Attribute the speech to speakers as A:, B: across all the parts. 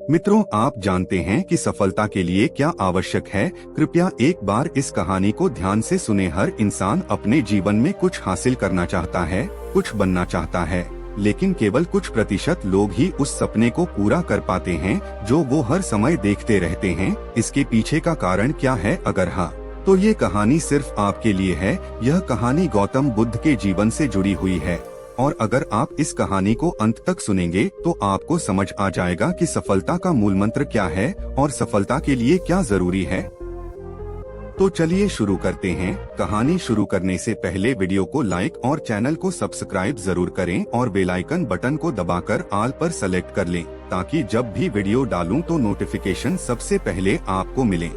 A: मित्रों, आप जानते हैं कि सफलता के लिए क्या आवश्यक है? कृपया एक बार इस कहानी को ध्यान से सुने। हर इंसान अपने जीवन में कुछ हासिल करना चाहता है, कुछ बनना चाहता है, लेकिन केवल कुछ प्रतिशत लोग ही उस सपने को पूरा कर पाते हैं जो वो हर समय देखते रहते हैं। इसके पीछे का कारण क्या है? अगर हाँ, तो ये कहानी सिर्फ आपके लिए है। यह कहानी गौतम बुद्ध के जीवन से जुड़ी हुई है, और अगर आप इस कहानी को अंत तक सुनेंगे तो आपको समझ आ जाएगा कि सफलता का मूल मंत्र क्या है और सफलता के लिए क्या जरूरी है। तो चलिए शुरू करते हैं। कहानी शुरू करने से पहले वीडियो को लाइक और चैनल को सब्सक्राइब जरूर करें और बेल आइकन बटन को दबाकर ऑल पर सेलेक्ट कर लें, ताकि जब भी वीडियो डालूं तो नोटिफिकेशन सबसे पहले आपको मिले।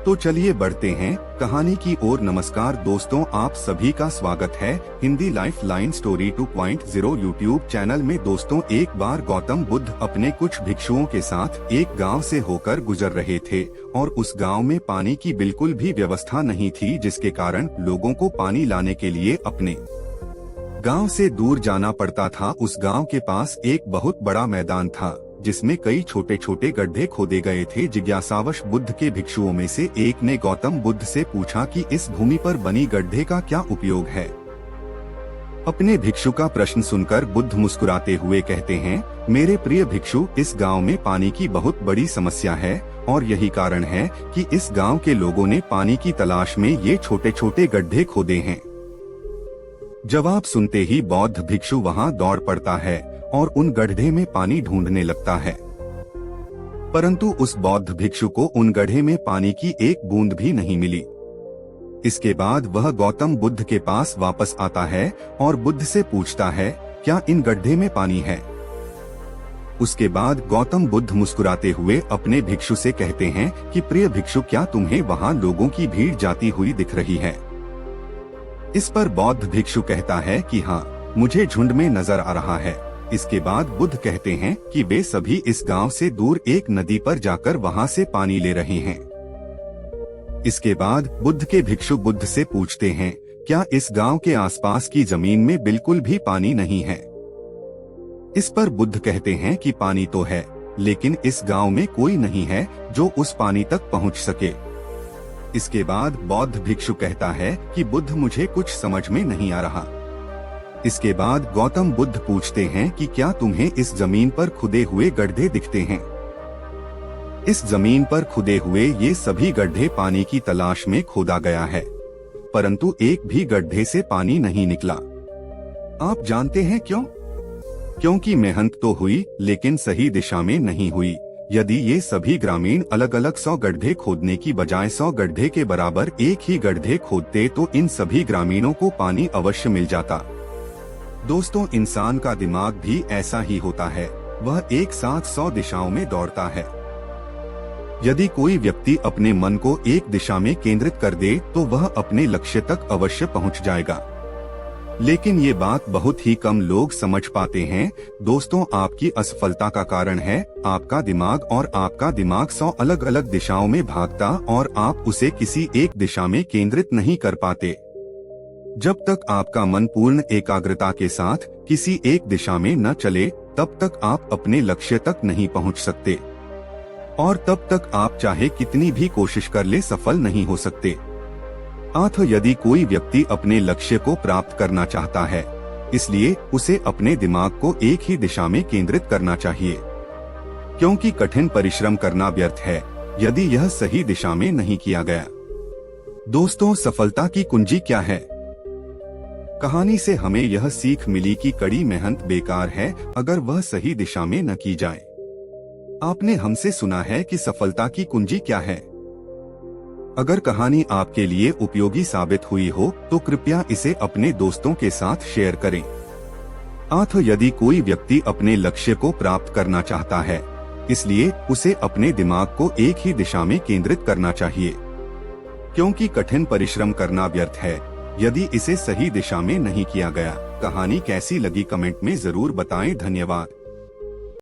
A: तो चलिए बढ़ते हैं कहानी की ओर। नमस्कार दोस्तों, आप सभी का स्वागत है Hindi life line story 2.0 YouTube channel में। दोस्तों, एक बार गौतम बुद्ध अपने कुछ भिक्षुओं के साथ एक गांव से होकर गुजर रहे थे, और उस गांव में पानी की बिल्कुल भी व्यवस्था नहीं थी, जिसके कारण लोगों को पानी लाने के लिए अपने गांव से दूर जाना पड़ता था। उस गांव के पास एक बहुत बड़ा मैदान था, जिसमें कई छोटे छोटे गड्ढे खोदे गए थे। जिज्ञासावश बुद्ध के भिक्षुओं में से एक ने गौतम बुद्ध से पूछा कि इस भूमि पर बनी गड्ढे का क्या उपयोग है। अपने भिक्षु का प्रश्न सुनकर बुद्ध मुस्कुराते हुए कहते हैं, मेरे प्रिय भिक्षु, इस गांव में पानी की बहुत बड़ी समस्या है, और यही कारण है कि इस गांव के लोगों ने पानी की तलाश में ये छोटे छोटे गड्ढे खोदे हैं। जवाब सुनते ही बौद्ध भिक्षु वहां दौड़ पड़ता है और उन गड्ढे में पानी ढूंढने लगता है, परंतु उस बौद्ध भिक्षु को उन गड्ढे में पानी की एक बूंद भी नहीं मिली। इसके बाद वह गौतम बुद्ध के पास वापस आता है और बुद्ध से पूछता है, क्या इन गड्ढे में पानी है? उसके बाद गौतम बुद्ध मुस्कुराते हुए अपने भिक्षु से कहते हैं कि प्रिय भिक्षु, क्या तुम्हें वहां लोगों की भीड़ जाती हुई दिख रही है? इस पर बौद्ध भिक्षु कहता है कि हाँ, मुझे झुंड में नजर आ रहा है। इसके बाद बुद्ध कहते हैं कि वे सभी इस गांव से दूर एक नदी पर जाकर वहां से पानी ले रहे हैं। इसके बाद बुद्ध के भिक्षु बुद्ध से पूछते हैं, क्या इस गांव के आसपास की जमीन में बिल्कुल भी पानी नहीं है? इस पर बुद्ध कहते हैं कि पानी तो है, लेकिन इस गांव में कोई नहीं है जो उस पानी तक पहुंच सके। इसके बाद बौद्ध भिक्षु कहता है कि बुद्ध, मुझे कुछ समझ में नहीं आ रहा। इसके बाद गौतम बुद्ध पूछते हैं कि क्या तुम्हें इस जमीन पर खुदे हुए गड्ढे दिखते हैं? इस जमीन पर खुदे हुए ये सभी गड्ढे पानी की तलाश में खोदा गया है, परंतु एक भी गड्ढे से पानी नहीं निकला। आप जानते हैं क्यों? क्योंकि मेहनत तो हुई, लेकिन सही दिशा में नहीं हुई। यदि ये सभी ग्रामीण अलग अलग 100 गड्ढे खोदने की बजाय 100 गड्ढे के बराबर एक ही गड्ढे खोदते तो इन सभी ग्रामीणों को पानी अवश्य मिल जाता। दोस्तों, इंसान का दिमाग भी ऐसा ही होता है, वह एक साथ 100 दिशाओं में दौड़ता है। यदि कोई व्यक्ति अपने मन को एक दिशा में केंद्रित कर दे तो वह अपने लक्ष्य तक अवश्य पहुंच जाएगा, लेकिन ये बात बहुत ही कम लोग समझ पाते हैं। दोस्तों, आपकी असफलता का कारण है आपका दिमाग, और आपका दिमाग 100 अलग अलग दिशाओं में भागता और आप उसे किसी एक दिशा में केंद्रित नहीं कर पाते। जब तक आपका मन पूर्ण एकाग्रता के साथ किसी एक दिशा में न चले, तब तक आप अपने लक्ष्य तक नहीं पहुंच सकते, और तब तक आप चाहे कितनी भी कोशिश कर ले, सफल नहीं हो सकते। यदि कोई व्यक्ति अपने लक्ष्य को प्राप्त करना चाहता है, इसलिए उसे अपने दिमाग को एक ही दिशा में केंद्रित करना चाहिए, क्योंकि कठिन परिश्रम करना व्यर्थ है यदि यह सही दिशा में नहीं किया गया। दोस्तों, सफलता की कुंजी क्या है? कहानी से हमें यह सीख मिली कि कड़ी मेहनत बेकार है अगर वह सही दिशा में न की जाए। आपने हमसे सुना है कि सफलता की कुंजी क्या है। अगर कहानी आपके लिए उपयोगी साबित हुई हो तो कृपया इसे अपने दोस्तों के साथ शेयर करें। यदि कोई व्यक्ति अपने लक्ष्य को प्राप्त करना चाहता है, इसलिए उसे अपने दिमाग को एक ही दिशा में केंद्रित करना चाहिए, क्योंकि कठिन परिश्रम करना व्यर्थ है यदि इसे सही दिशा में नहीं किया गया। कहानी कैसी लगी कमेंट में जरूर बताएं। धन्यवाद।